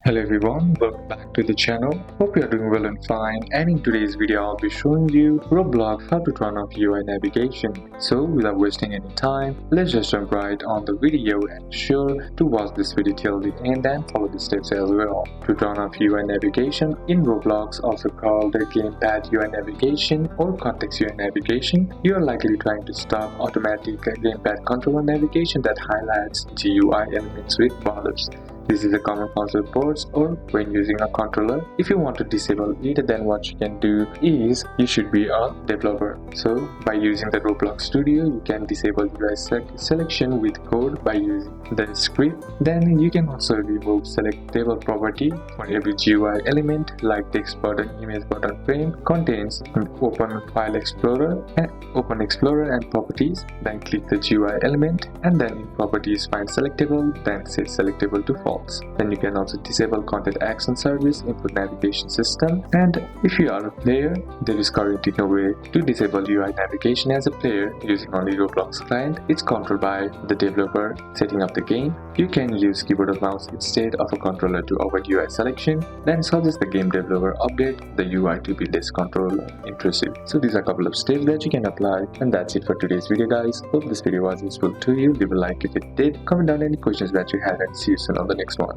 Hello everyone, welcome back to the channel. Hope you are doing well and fine, and in today's video I'll be showing you Roblox how to turn off UI navigation. So without wasting any time, let's just jump right on the video and sure to watch this video till the end and follow the steps as well. To turn off UI navigation in Roblox, also called the gamepad UI navigation or context UI navigation, you are likely trying to stop automatic gamepad controller navigation that highlights GUI elements with borders. This is a common concept boards or when using a controller. If you want to disable it, then what you can do is you should be a developer. So by using the Roblox Studio, you can disable UI selection with code by using the script. Then you can also remove selectable property for every GUI element like text button, image button frame contains open file explorer and open explorer and properties. Then click the GUI element and then in properties find selectable, then set selectable to false. Then you can also disable content action service input navigation system. And if you are a player, there is currently no way to disable UI navigation as a player using only Roblox client. It's controlled by the developer setting up the game. You can use keyboard or mouse instead of a controller to avoid UI selection. Then suggest the game developer update the UI to be less controller intrusive. So these are a couple of steps that you can apply, and that's it for today's video guys. Hope this video was useful to you. Leave a like if it did, comment down any questions that you had, and see you soon on the next one.